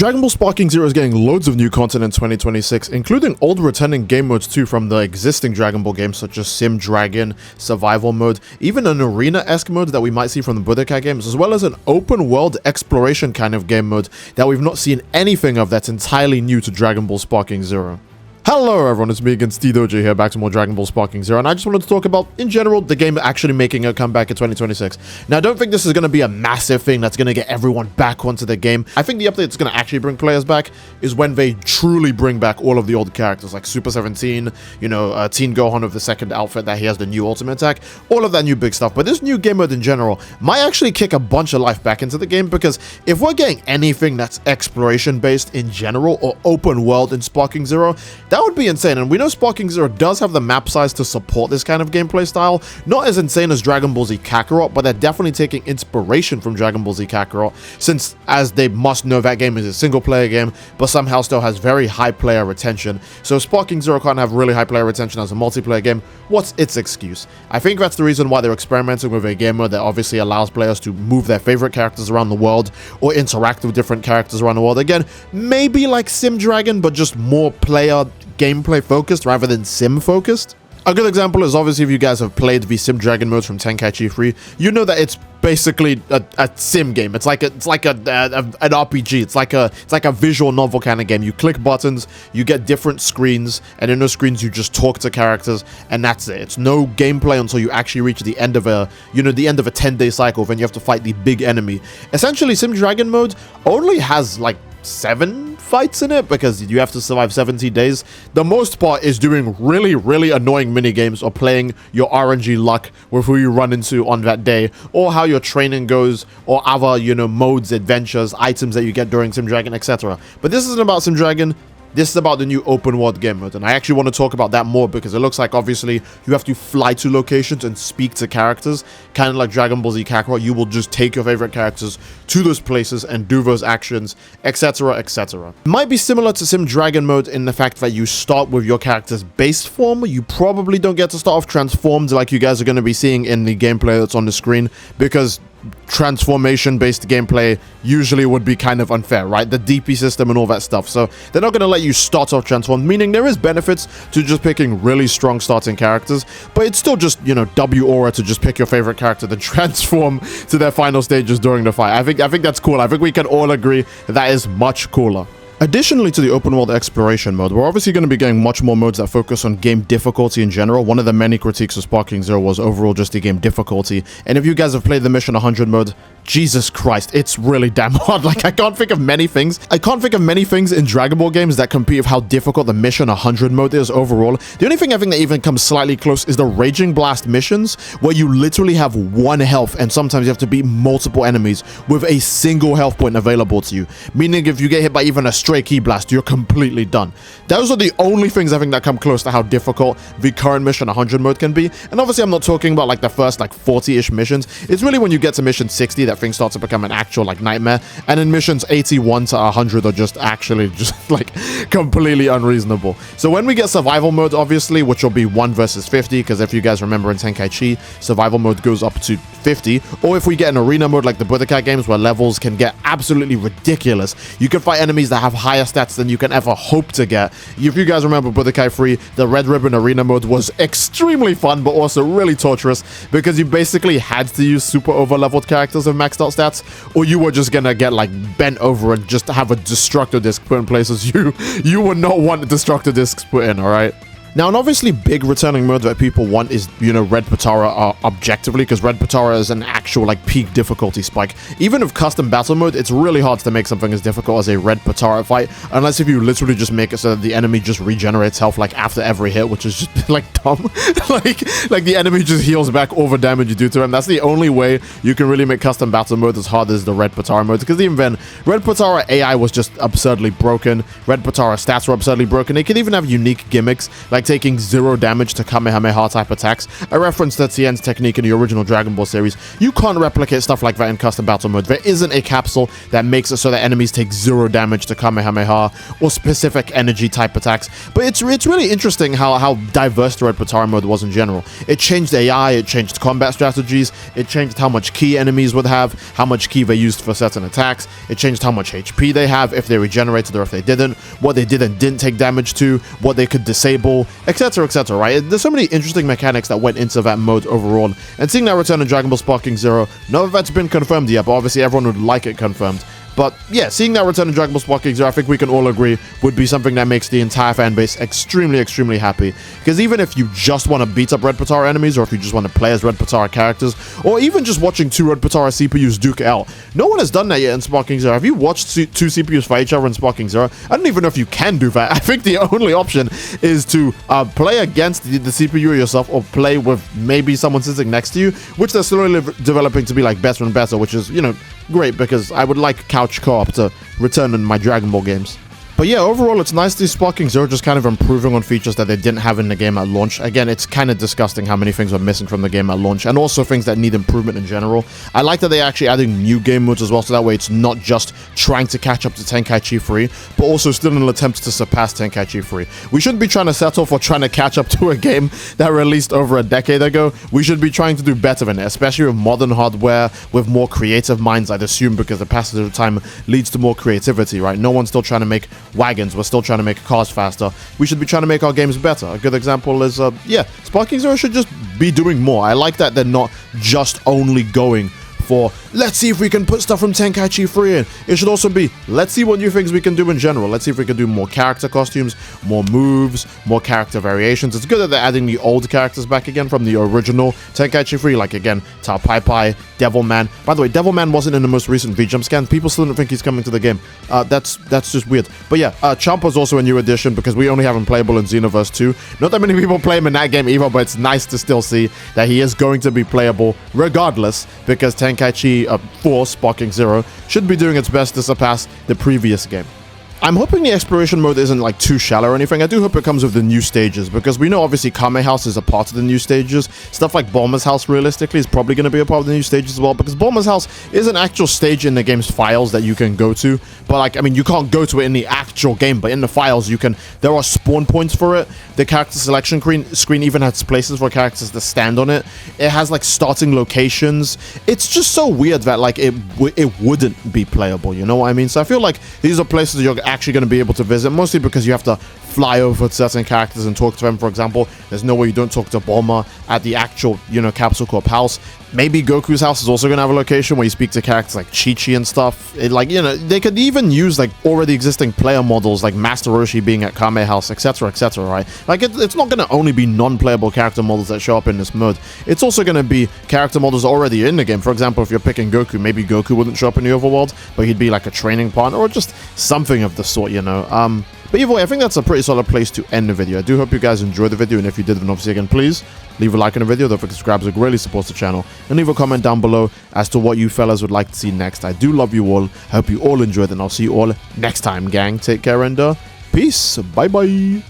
Dragon Ball Sparking Zero is getting loads of new content in 2026, including old returning game modes too from the existing Dragon Ball games such as Sim Dragon, Survival Mode, even an Arena-esque mode that we might see from the Budokai games, as well as an open world exploration kind of game mode that we've not seen anything of that's entirely new to Dragon Ball Sparking Zero. Hello everyone, it's me again, Steve Doji here, back to more Dragon Ball Sparking Zero, and I just wanted to talk about, in general, the game actually making a comeback in 2026. Now, I don't think this is going to be a massive thing that's going to get everyone back onto the game. I think the update that's going to actually bring players back is when they truly bring back all of the old characters, like Super 17, you know, Teen Gohan with the second outfit that he has the new ultimate attack, all of that new big stuff. But this new game mode in general might actually kick a bunch of life back into the game, because if we're getting anything that's exploration-based in general, or open world in Sparking Zero, that would be insane. And we know Sparking Zero does have the map size to support this kind of gameplay style. Not as insane as Dragon Ball Z Kakarot, but they're definitely taking inspiration from Dragon Ball Z Kakarot, since, as they must know, that game is a single-player game, but somehow still has very high player retention. So Sparking Zero can't have really high player retention as a multiplayer game. What's its excuse? I think that's the reason why they're experimenting with a game mode that obviously allows players to move their favorite characters around the world, or interact with different characters around the world. Again, maybe like Sim Dragon, but just more player gameplay focused rather than sim focused. A good example is obviously if you guys have played the Sim Dragon modes from Tenkaichi 3, you know that it's basically a sim game. It's like an RPG. It's like a visual novel kind of game. You click buttons, you get different screens, and in those screens you just talk to characters, and that's it. It's no gameplay until you actually reach the end of a 10-day cycle. Then you have to fight the big enemy. Essentially, Sim Dragon mode only has like 7 fights in it because you have to survive 70 days. The most part is doing really annoying mini games, or playing your RNG luck with who you run into on that day, or how your training goes, or other, modes, adventures, items that you get during Sim Dragon, etc. But this isn't about Sim Dragon. This is about the new open world game mode, and I actually want to talk about that more because it looks like obviously you have to fly to locations and speak to characters, kind of like Dragon Ball Z Kakarot. You will just take your favorite characters to those places and do those actions, etc, etc. It might be similar to Sim Dragon mode in the fact that you start with your character's base form. You probably don't get to start off transformed like you guys are going to be seeing in the gameplay that's on the screen, because transformation based gameplay usually would be kind of unfair, right? The DP system and all that stuff. So they're not going to let you start off transformed, meaning there is benefits to just picking really strong starting characters, but it's still just, W aura to just pick your favorite character to transform to their final stages during the fight. I think that's cool. I think we can all agree that is much cooler. Additionally to the open world exploration mode, we're obviously going to be getting much more modes that focus on game difficulty in general. One of the many critiques of Sparking Zero was overall just the game difficulty. And if you guys have played the Mission 100 mode, Jesus Christ, it's really damn hard. Like, I can't think of many things in Dragon Ball games that compete with how difficult the Mission 100 mode is overall. The only thing I think that even comes slightly close is the Raging Blast missions, where you literally have 1 health, and sometimes you have to beat multiple enemies with a single health point available to you. Meaning if you get hit by even a stray Ki Blast, you're completely done. Those are the only things I think that come close to how difficult the current Mission 100 mode can be. And obviously I'm not talking about like the first 40-ish missions. It's really when you get to mission 60 that things start to become an actual nightmare. And in missions 81 to 100 are just completely unreasonable. So when we get survival mode, obviously, which will be 1 versus 50, because if you guys remember in Tenkaichi, survival mode goes up to 50. Or if we get an arena mode like the Budokai games, where levels can get absolutely ridiculous, you can fight enemies that have higher stats than you can ever hope to get. If you guys remember Budokai 3, the Red Ribbon Arena mode was extremely fun, but also really torturous, because you basically had to use super over-leveled characters with maxed out stats, or you were just gonna get bent over and just have a destructor disc put in places you would not want destructor discs put in, alright? Now, an obviously big returning mode that people want is, Red Potara objectively, because Red Potara is an actual, peak difficulty spike. Even with custom battle mode, it's really hard to make something as difficult as a Red Potara fight, unless if you literally just make it so that the enemy just regenerates health, after every hit, which is just, dumb. like the enemy just heals back all the damage you do to him. That's the only way you can really make custom battle mode as hard as the Red Potara mode, because even then, Red Potara AI was just absurdly broken. Red Potara stats were absurdly broken. It could even have unique gimmicks, like taking 0 damage to Kamehameha type attacks, a reference to Tien's technique in the original Dragon Ball series. You can't replicate stuff like that in custom battle mode. There isn't a capsule that makes it so that enemies take 0 damage to Kamehameha or specific energy type attacks. But it's really interesting how diverse the Red Potara mode was in general. It changed AI, it changed combat strategies, it changed how much ki enemies would have, how much ki they used for certain attacks, it changed how much HP they have, if they regenerated or if they didn't, what they did and didn't take damage to, what they could disable, etc, etc, right? There's so many interesting mechanics that went into that mode overall, and seeing that return in Dragon Ball Sparking Zero, none of that's been confirmed yet, but obviously everyone would like it confirmed. But yeah, seeing that return in Dragon Ball Sparking Zero, I think we can all agree, would be something that makes the entire fan base extremely happy. Because even if you just want to beat up Red Potara enemies, or if you just want to play as Red Potara characters, or even just watching 2 Red Potara CPUs duke it out, no one has done that yet in Sparking Zero. Have you watched 2 CPUs fight each other in Sparking Zero? I don't even know if you can do that. I think the only option is to play against the CPU yourself, or play with maybe someone sitting next to you, which they're slowly developing to be like better and better, which is, you know, great, because I would like couch co-op to return in my Dragon Ball games. But yeah, overall, it's nice to see Sparking Zero just kind of improving on features that they didn't have in the game at launch. Again, it's kind of disgusting how many things are missing from the game at launch, and also things that need improvement in general. I like that they're actually adding new game modes as well, so that way it's not just trying to catch up to Tenkaichi 3, but also still in an attempt to surpass Tenkaichi 3. We shouldn't be trying to settle for trying to catch up to a game that released over a decade ago. We should be trying to do better than it, especially with modern hardware, with more creative minds, I'd assume, because the passage of time leads to more creativity, right? No one's still trying to make wagons, we're still trying to make cars faster. We should be trying to make our games better. A good example is, yeah, Sparking Zero should just be doing more. I like that they're not just only going for, let's see if we can put stuff from Tenkaichi 3 in. It should also be, let's see what new things we can do in general. Let's see if we can do more character costumes, more moves, more character variations. It's good that they're adding the old characters back again from the original Tenkaichi 3, like again, Tao Pai Pai, Devilman. By the way, Devilman wasn't in the most recent V-Jump scan. People still don't think he's coming to the game. That's just weird. But yeah, Champa's also a new addition, because we only have him playable in Xenoverse 2. Not that many people play him in that game either, but it's nice to still see that he is going to be playable regardless, because Tenkaichi 4 Sparking Zero should be doing its best to surpass the previous game. I'm hoping the exploration mode isn't like too shallow or anything. I do hope it comes with the new stages, because we know obviously Kame House is a part of the new stages. Stuff like Bulma's House realistically is probably going to be a part of the new stages as well, because Bulma's House is an actual stage in the game's files that you can go to. But like, I mean, you can't go to it in the actual game, but in the files you can. There are spawn points for it. The character selection screen even has places for characters to stand on it. It has like starting locations. It's just so weird that like it wouldn't be playable, you know what I mean? So I feel like these are places you're actually going to be able to visit, mostly because you have to fly over to certain characters and talk to them. For example, there's no way you don't talk to Bulma at the actual, you know, Capsule Corp house. Maybe Goku's house is also going to have a location where you speak to characters like Chi-Chi and stuff. Like, you know, they could even use like already existing player models like Master Roshi being at Kame House, etc, right? Like, it's not going to only be non-playable character models that show up in this mode. It's also going to be character models already in the game. For example, if you're picking Goku, maybe Goku wouldn't show up in the overworld, but he'd be like a training partner or just something of the sort, you know. But either way, I think that's a pretty solid place to end the video. I do hope you guys enjoyed the video, and if you did, then obviously again, please leave a like on the video. Don't forget to subscribe, it greatly supports the channel, and leave a comment down below as to what you fellas would like to see next. I do love you all. I hope you all enjoyed, and I'll see you all next time, gang. Take care, and peace. Bye bye.